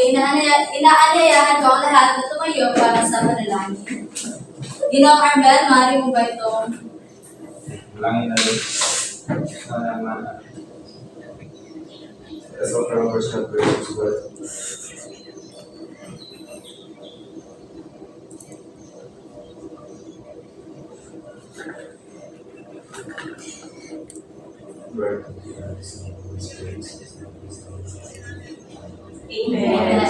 Okay, inaanyayahan ko ang lahat na tumayo para sa panalangin. Ginoong Armel, maaari mo ba itong Langin na rin. Let's open our first chapter of God. Lord, Amen.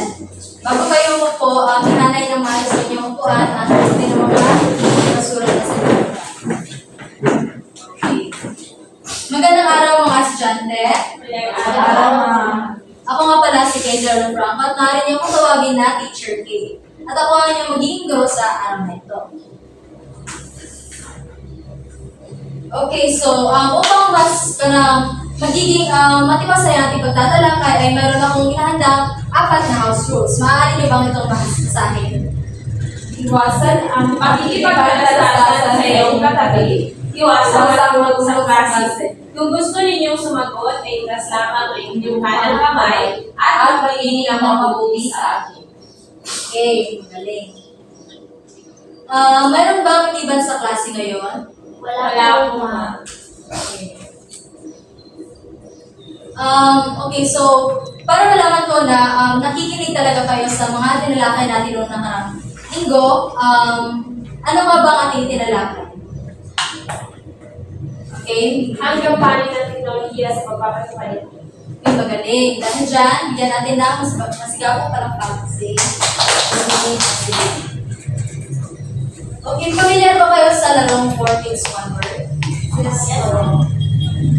Bago kayo po, ang nanay ng mahal sa inyong upuan at sabi ng mga nasulat na sa Biblia. Okay. Magandang araw mga estudyante. Ako nga pala si Kayla Franco at maaari niyo akong tawagin na Teacher K. At ako ang inyong magiging guro sa araw na ito. Okay, so upang mas magiging matiwasay ang ating pagtatalakay ay meron akong inahandang 4 na house rules. Maaari niyo bang itong basahin? Iwasan ang pakikipagkatalasan sa iyong katabi. Iwasan ang mag-usang klase. Kung gusto ninyong sumagot, ay itas lamang ang inyong kanang kamay at magpahingin ang mga mabuti sa akin. Okay, magaling. Meron bang iban sa klase ngayon? Wala po, ma. Okay, so para malaman ko na nakikinig talaga kayo sa mga tinalakay natin noong nakarang linggo, ano nga ba ang ating tinalakay? Okay? Ang gampanin ng teknolohiya sa pagpapatupad. Okay, magaling. Dahil dyan, bigyan natin ng masigabong palakpak. Okay, familiar ba kayo sa larong 4 things, 1 word? Yes.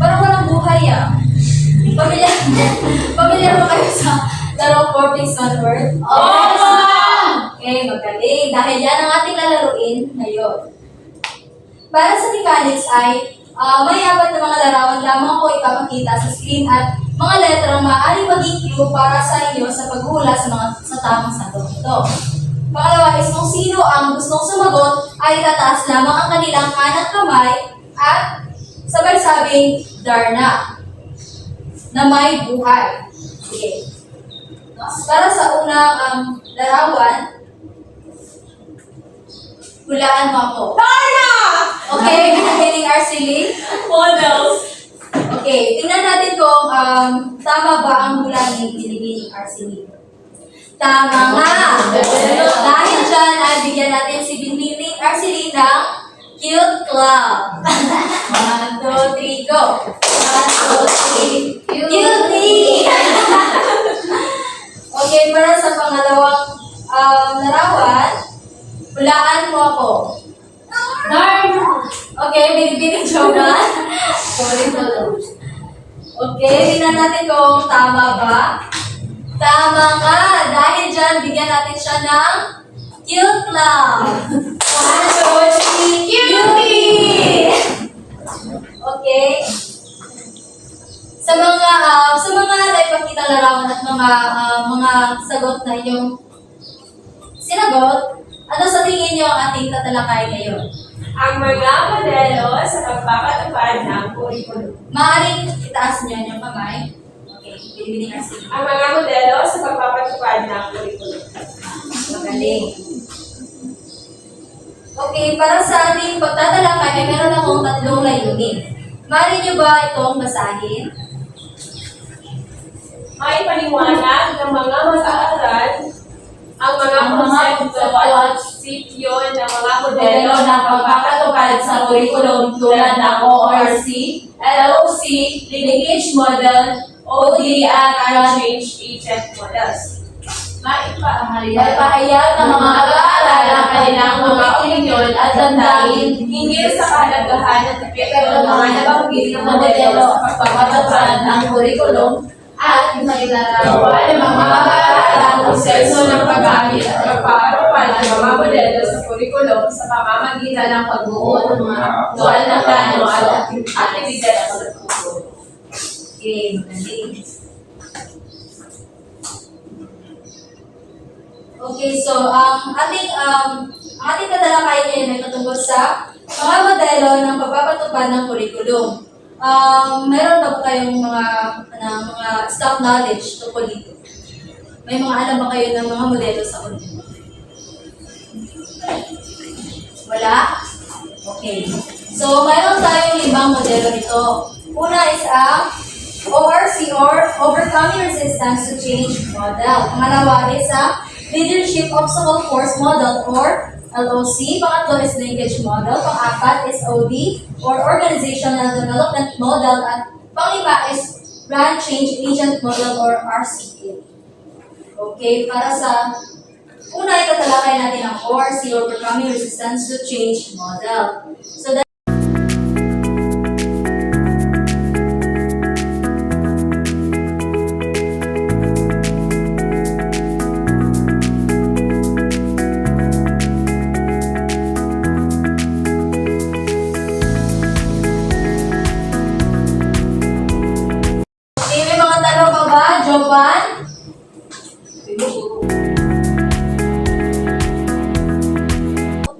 Parang walang buhay Familiar ba kayo sa larong 4 things, 1 word? Opo! Okay, magaling. Dahil yan ang ating lalaruin ngayon. Para sa mechanics ay may 4 na mga larawan lamang ko ipapakita sa screen at mga letrang maaaring maging clue para sa inyo sa paghula sa tamang sagot ito. Pangalawa is kung sino ang gustong sumagot ay tataas lamang ang kanilang kanang kamay at sabay sabing Darna na may buhay. Sige. Para sa unang larawan, hulaan mo ako. Darna! Okay, beginning Arcely. Models. Okay, tingnan natin kung tama ba ang hula ni beginning Arcely. Tama nga! Dahil dyan, ay bigyan natin si beginning Arcely ng Cute Club. 1, 2, 3, go! 1, 2, 3, Cutie! Okay, para sa pangalawang larawan, hulaan mo ako. Darna! Okay, binibining Jonan. Sorry po. Okay, tingnan natin kung tama ba. Tama nga! Dahil dyan, bigyan natin siya ng Cute Club. 1, 2, 3, Cutie! Okay. Sa mga naipakita larawan at mga sagot na inyong sinagot, ano sa tingin niyo ang ating tatalakay ngayon? Ang mga modelo sa pagpapatupad ng curriculum. Maaaring itaas niyo yung kamay. Okay, binibining Arcely. Ang mga modelo sa pagpapatupad ng curriculum. Magaling. Okay, para sa ating pagtatalakay ay meron akong 3 layunin. Maaari niyo ba itong basahin? May paliwanag ng mga mag-aaral ang mga konsepto at sityo ng mga modelo ng pagpapatupad sa curriculum tulad ng ORC, LOC, Lineage Model, OD at Change Agent Models. Maipahayag ng mga mag-aaral ang kanilang mga opinyon at damdamin hinggil sa kahalagahan at epekto ng mga nabanggit na modelo sa pagpapatupad ng curriculum at mailarawan ng mga mag-aaral ang proseso ng paggamit at pagpapatupad ng mga modelo sa curriculum sa pamamagitan ng pagbuo ng mga aktual na plano at aktibidad sa pagtuturo. Okay, magaling. Okay, so ang ating tatalakay ngayon ay patungkol sa mga modelo ng pagpapatupad ng curriculum. Meron ba po kayong mga staff knowledge tungkol dito? May mga alam ba kayo ng mga modelo sa ulo? Wala? Okay. So, mayroon tayong 5 modelo nito. Una is ang ORC or Overcoming Resistance to Change model. Pangalawa is ang Leadership Obstacle Force model or LOC. Pangatlo is Linkage model. Pang-apat is OD or Organizational Development model. At pang-lima is Brand Change Agent model or RCA. Okay, para sa una, itatalakay natin ang ORC or Overcoming Resistance to Change model. So, okay, may mga tanong pa ba? Jovan?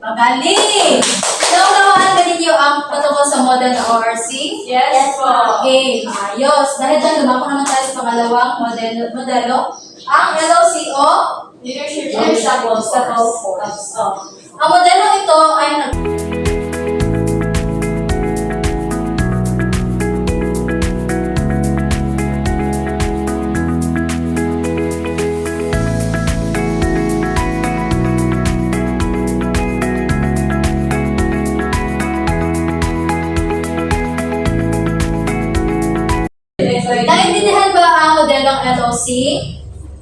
Magaling! Naunawaan ba ninyo ang patungkol sa model na ORC? Yes po. Okay, ayos. Dahil dyan, lumako naman tayo sa pangalawang modelo. Ang LOCO, Leadership Obstacle Force. Ang modelo ito ay Naintindihan ba ang modelong LOC?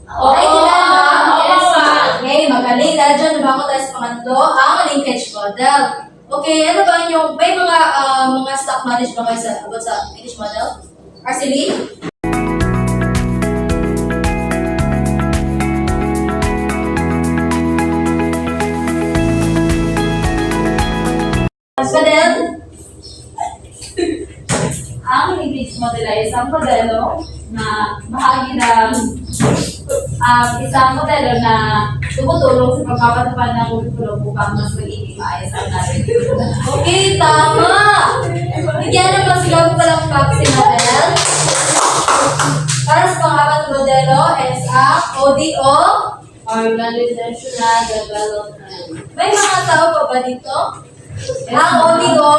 Oo. Naintindihan ba? Yes, ma'am. Okay, magaling. Dahil dyan, lumako tayo sa pangatlo, ang linkage model. Okay, ano ba yung, may mga stock knowledge ba kayo about sa linkage model? RCB? Model? Ang linkage model ay isang modelo na bahagi ng isang modelo na tumutulong sa pagpapatupad ng kurikulum upang mas magiging maayos ang natin. Okay, tama! Bigyan naman sila ko palang vaccine model. Para sa pang-apat na modelo is ang ODO. Organizational Development. May mga tao pa ba dito? Ang ODO?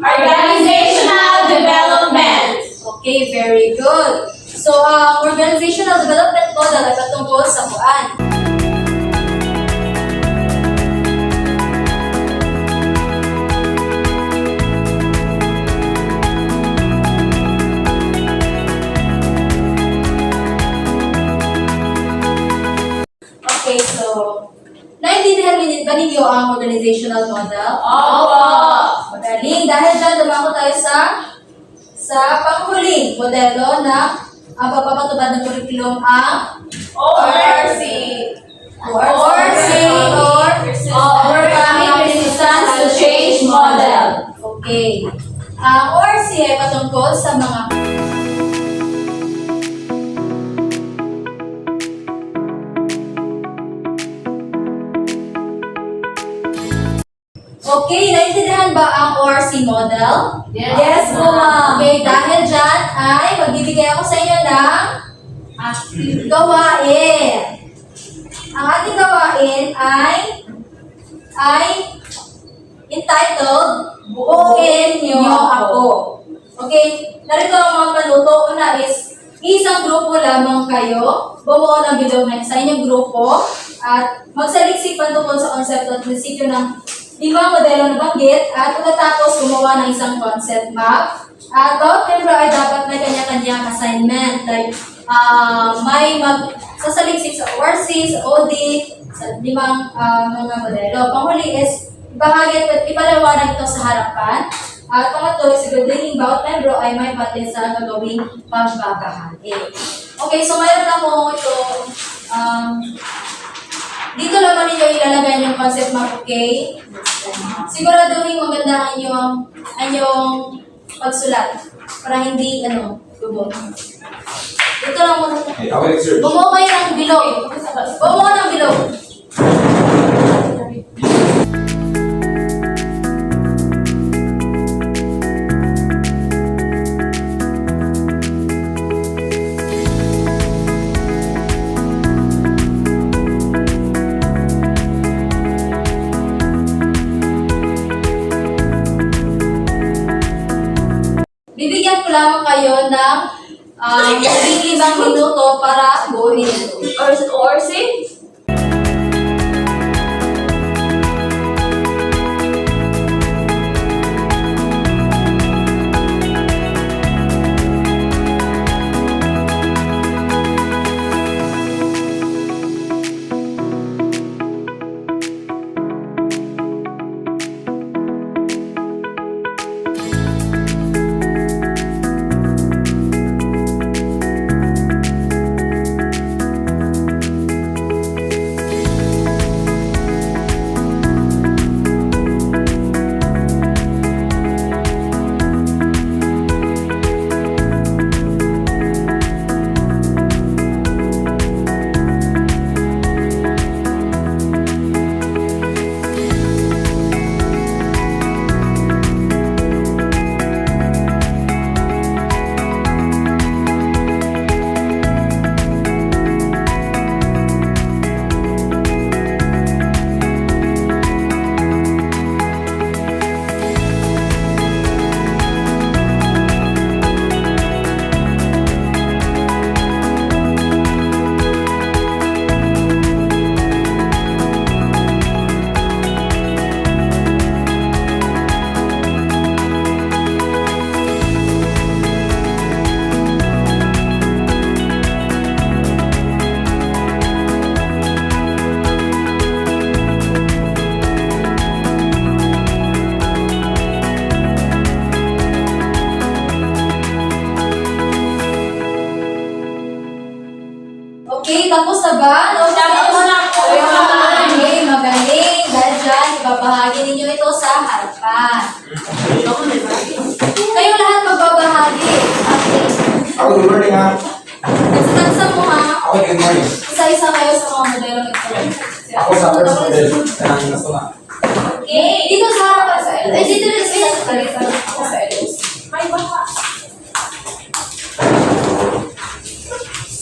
Organizational Development. Okay, very good. So, ang organizational development model ay patungkol sa kuan. Okay, so, naintindihan ba ninyo ang organizational model? Opo. Magaling. Dahil dyan, dumako tayo sa panghuling modelo na ang pagpapatubad ng kurikulum ang ORC. ORC or Overcoming Resistance to Change model. Okay. Ang ORC ay patungkol sa mga Okay, naintindihan ba ang ORC model? Yes, po, ma'am. Okay, dahil dyan ay magbibigay ako sa inyo ng gawain. Ang ating gawain ay entitled Buuin Niyo Ako. Okay, narito ang mga panuto. Una is, isang grupo lamang kayo, bumuo ng bilog na sa inyong grupo, at magsaliksipan tungkol sa konsepto at prinsipyo ng 5 modelo na banggit, at pagkatapos gumawa ng isang concept map. At bawat member ay dapat may kanya-kanyang assignment. Like, may magsasaliksik sa ORC, sa OD, sa 5 mga modelo. Panghuli is, ibahagi at ipaliwanag ito sa harapan. At pangatlo is, siguraduhin bawat member ay may pati sa gagawing pagbabahagi. Okay, so mayroon ako ito. Dito naman ninyo ilalagay yung concept map, okay? Siguraduhin maganda ang inyong pagsulat para hindi, lubog. Ito lang muna. Okay, I will exert. Bumuo kayo ng bilog. Bumuo ng bilog. lamang kayo ng 5 minuto para gawin ito. Or say, Okay, tapos na ba? No, Tapos na po. Okay, magaling. Dahil dyan, ibabahagi ninyo ito sa harapan. Kayo lahat magbabahagi. Okay. Ako, good morning ha. Nagsatansa mo ha. Ako, good morning. Isa-isa kayo sa mga modelo ng Ako sa first model. Ang naso na. Okay, dito sa harapan sa Elos. Dito sa Kalita. Ako sa Elos. May baka.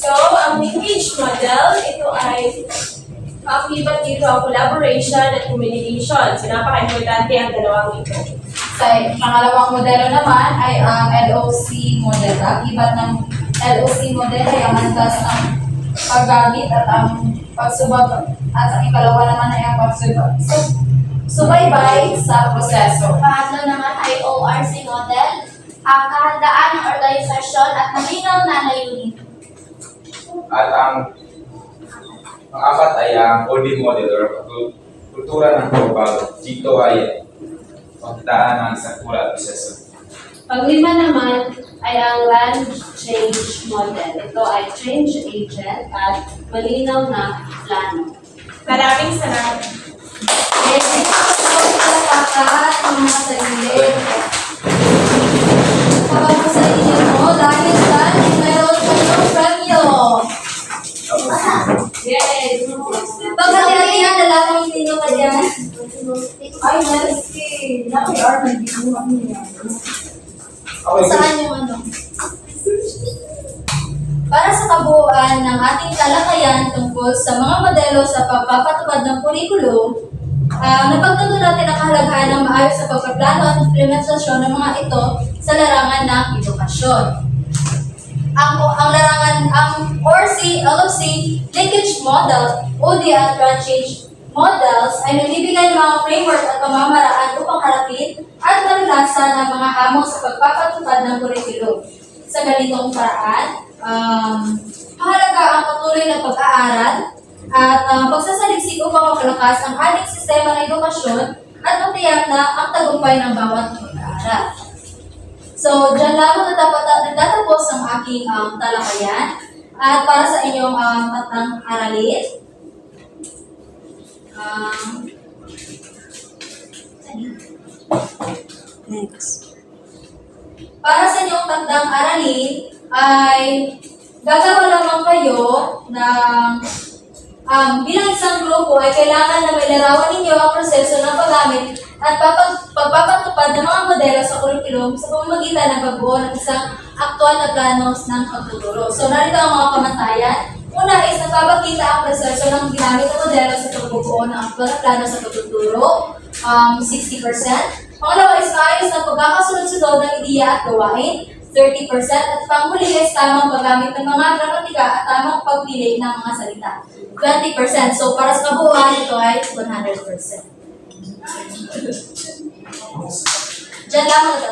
So, ang linkage model, ito ay akibat dito ang collaboration at communication. So, napaka-importante ang dalawang ito. Sa pangalawang modelo naman ay ang LOC model. Akibat ng LOC model ay ang antas ng paggamit at ang pagsubag. At ang ikalawa naman ay ang subaybay sa proseso. Pangatlo naman ay ORC model, ang kahandaan ng organisasyon at malinaw na layunin. At ang apat ay ang OD model or kultura ng pagbabago. Dito ay pagdaan ng sakura at proseso. Panglima naman ay ang land change model. Ito ay change agent at malinaw na plano. Maraming salamat. Okay, dito palakakan ng mga sarili. Kapag sa inyo mo, dahil dyan, mayroon kayong premyo. Yes! Paghati-hatihan na lamang ninyo kanya. Ay, Melski. Naki-art na ginawa niya. Okay, Saan yung ano? Para sa kabuuan ng ating talakayan tungkol sa mga modelo sa pagpapatupad ng kurikulum, napagtanto natin ang kahalagahan ng maayos sa pagpaplano at implementasyon ng mga ito sa larangan ng edukasyon. Ang ORC, LOC, linkage model, OD at land change models ay nagbibigay ng mga framework at pamamaraan upang harapin at maranasan ang mga hamon sa pagpapatupad ng kurikulum. Sa ganitong paraan, mahalaga ang patuloy na pag-aaral at pagsasaliksik upang mapalakas ang ating sistema ng edukasyon at matiyak na ang tagumpay ng bawat mag-aaral. So, dyan lamang nagtatapos ang aking talakayan at para sa inyong tatlong aralin. Next. Para sa inyong tatlong aralin ay gagawa lamang kayo ng bilang isang grupo ay kailangan na may larawan ninyo ang proseso ng paggamit at pagpapatupad ng mga modelo sa kurikulum sa pamamagitan ng pagbuo ng isang aktual na planos ng pagtuturo. So, narito ang mga pamantayan. Una is nagpapakita ang proseso ng ginamit ng modelo sa pagbubuo ng aktual na plano sa pagtuturo, 60%. Pangalawa is maayos na pagkakasunod-sunod ng ideya at gawain, 30%, at panghuli is tamang paggamit ng mga gramatika at tamang pagpili ng mga salita. 20%. So, para sa kabuuan, ito ay 100%. Diyan lang ito.